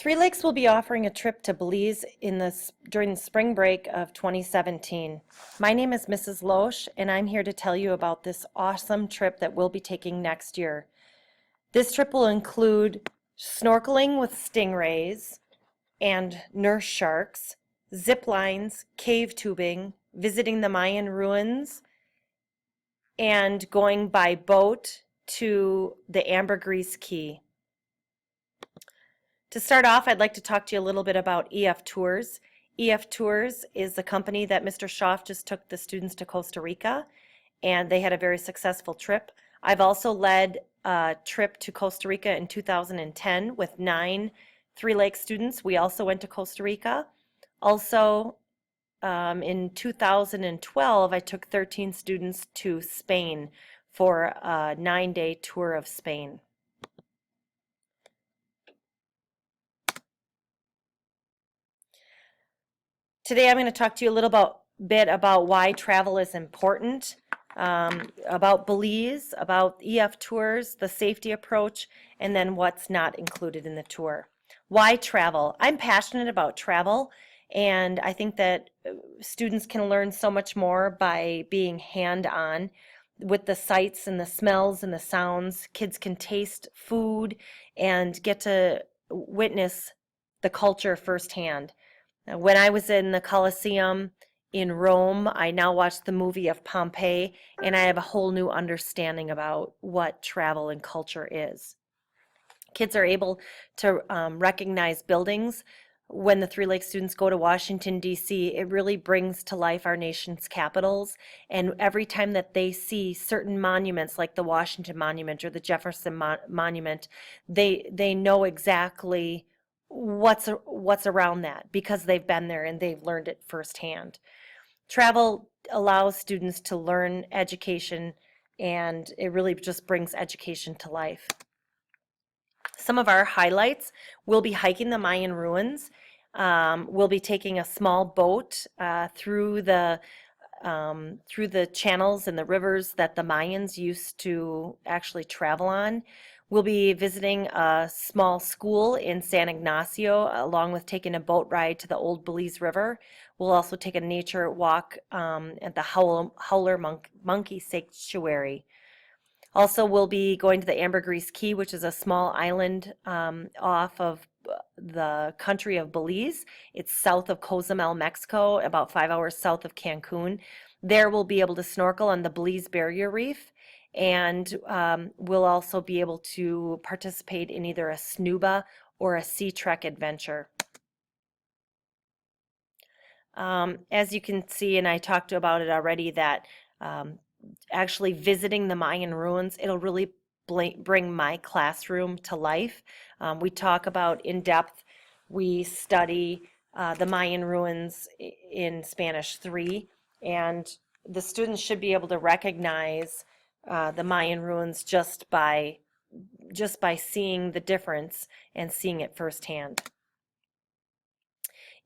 Three Lakes will be offering a trip to Belize during the spring break of 2017. My name is Mrs. Loesch, and I'm here to tell you about this awesome trip that we'll be taking next year. This trip will include snorkeling with stingrays and nurse sharks, zip lines, cave tubing, visiting the Mayan ruins, and going by boat to the Ambergris Key. To start off, I'd like to talk to you a little bit about EF Tours. EF Tours is the company that Mr. Schaaf just took the students to Costa Rica, and they had a very successful trip. I've also led a trip to Costa Rica in 2010 with 9 Three Lakes students. We also went to Costa Rica. Also, in 2012, I took 13 students to Spain for a 9-day tour of Spain. Today I'm going to talk to you a little bit about why travel is important, about Belize, about EF Tours, the safety approach, and then what's not included in the tour. Why travel? I'm passionate about travel, and I think that students can learn so much more by being hands-on with the sights and the smells and the sounds. Kids can taste food and get to witness the culture firsthand. When I was in the Colosseum in Rome, I now watch the movie of Pompeii, and I have a whole new understanding about what travel and culture is. Kids are able to recognize buildings. When the Three Lakes students go to Washington, D.C., it really brings to life our nation's capitals. And every time that they see certain monuments like the Washington Monument or the Jefferson Monument, they know exactly what's around that because they've been there and they've learned it firsthand. Travel allows students to learn education, and it really just brings education to life. Some of our highlights: we'll be hiking the Mayan ruins. We'll be taking a small boat through the channels and the rivers that the Mayans used to actually travel on. We'll be visiting a small school in San Ignacio, along with taking a boat ride to the Old Belize River. We'll also take a nature walk at the Howler Monkey Sanctuary. Also, we'll be going to the Ambergris Key, which is a small island off of the country of Belize. It's south of Cozumel, Mexico, about 5 hours south of Cancun. There we'll be able to snorkel on the Belize Barrier Reef, and we'll also be able to participate in either a snuba or a sea trek adventure. As you can see, and I talked about it already, that actually visiting the Mayan ruins, it'll really bring my classroom to life. We talk about in depth, we study the Mayan ruins in Spanish 3, and the students should be able to recognize the Mayan ruins just by seeing the difference and seeing it firsthand.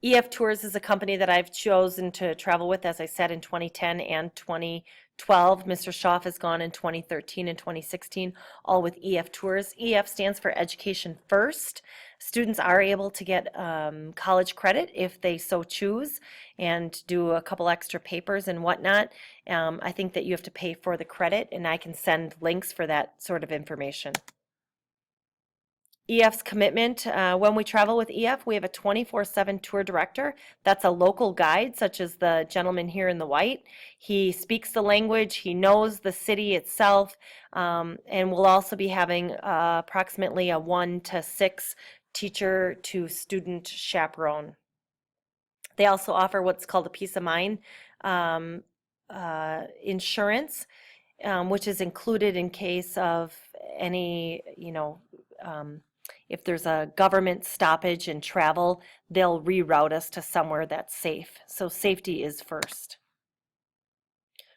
EF Tours is a company that I've chosen to travel with, as I said, in 2010 and 2012. Mr. Schaaf has gone in 2013 and 2016, all with EF Tours. EF stands for Education First. Students are able to get college credit if they so choose and do a couple extra papers and whatnot. I think that you have to pay for the credit, and I can send links for that sort of information. EF's commitment: when we travel with EF, we have a 24/7 tour director. That's a local guide, such as the gentleman here in the white. He speaks the language, he knows the city itself, and we'll also be having approximately a 1 to 6 teacher to student chaperone. They also offer what's called a peace of mind insurance, which is included in case of any, if there's a government stoppage in travel, they'll reroute us to somewhere that's safe. So safety is first.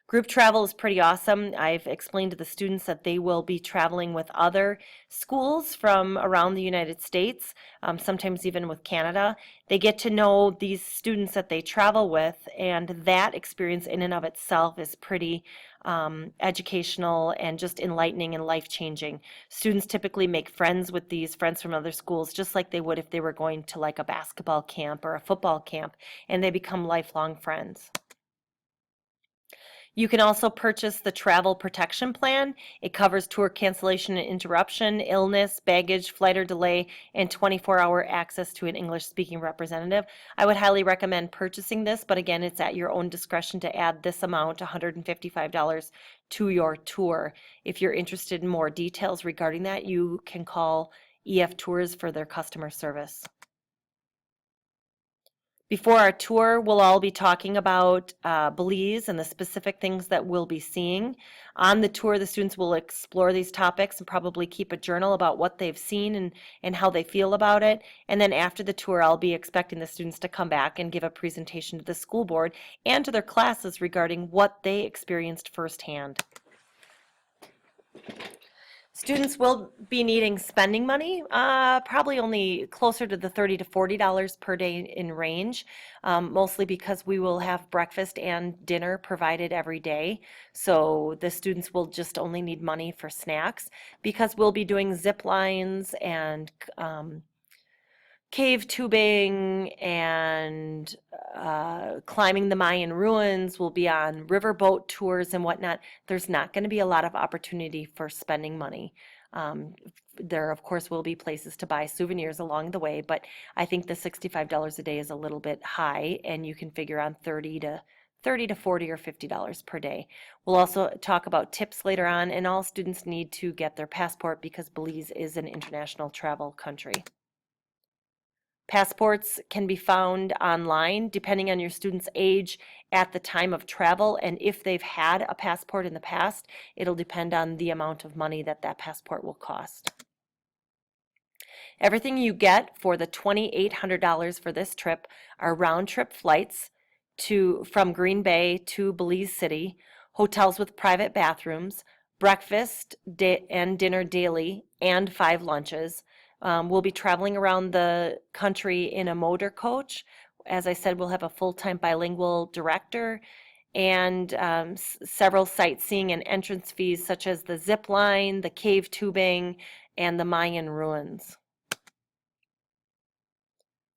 Group travel is pretty awesome. I've explained to the students that they will be traveling with other schools from around the United States, sometimes even with Canada. They get to know these students that they travel with, and that experience in and of itself is pretty educational, and just enlightening and life-changing. Students typically make friends with these friends from other schools, just like they would if they were going to like a basketball camp or a football camp, and they become lifelong friends. You can also purchase the travel protection plan. It covers tour cancellation and interruption, illness, baggage, flight or delay, and 24-hour access to an English-speaking representative. I would highly recommend purchasing this, but again, it's at your own discretion to add this amount, $155, to your tour. If you're interested in more details regarding that, you can call EF Tours for their customer service. Before our tour, we'll all be talking about Belize and the specific things that we'll be seeing. On the tour, the students will explore these topics and probably keep a journal about what they've seen and how they feel about it. And then after the tour, I'll be expecting the students to come back and give a presentation to the school board and to their classes regarding what they experienced firsthand. Students will be needing spending money, probably only closer to the $30 to $40 per day in range, mostly because we will have breakfast and dinner provided every day. So the students will just only need money for snacks because we'll be doing zip lines and cave tubing and climbing the Mayan ruins. We'll be on riverboat tours and whatnot. There's not going to be a lot of opportunity for spending money. There, of course, will be places to buy souvenirs along the way, but I think the $65 a day is a little bit high, and you can figure on 30 to 40 or $50 per day. We'll also talk about tips later on, and all students need to get their passport because Belize is an international travel country. Passports can be found online depending on your student's age at the time of travel, and if they've had a passport in the past, it'll depend on the amount of money that that passport will cost. Everything you get for the $2,800 for this trip are round-trip flights from Green Bay to Belize City, hotels with private bathrooms, breakfast and dinner daily, and 5 lunches. We'll be traveling around the country in a motor coach. As I said, we'll have a full-time bilingual director and several sightseeing and entrance fees such as the zip line, the cave tubing, and the Mayan ruins.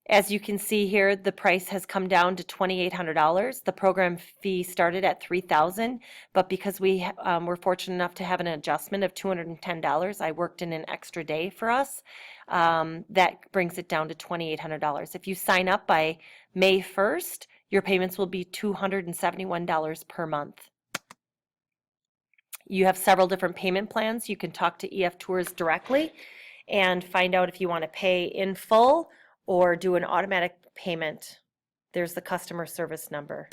As you can see here, the price has come down to $2,800. The program fee started at $3,000, but because we were fortunate enough to have an adjustment of $210, I worked in an extra day for us. That brings it down to $2,800. If you sign up by May 1st, your payments will be $271 per month. You have several different payment plans. You can talk to EF Tours directly and find out if you want to pay in full or do an automatic payment. There's the customer service number.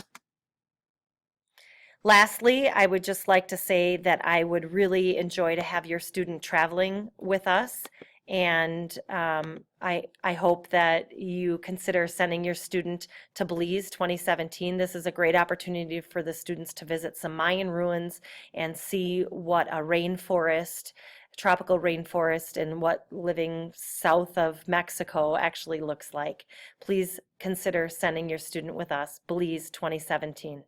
Lastly, I would just like to say that I would really enjoy to have your student traveling with us, and I hope that you consider sending your student to Belize 2017. This is a great opportunity for the students to visit some Mayan ruins and see what a rainforest, tropical rainforest, and what living south of Mexico actually looks like. Please consider sending your student with us, Belize 2017.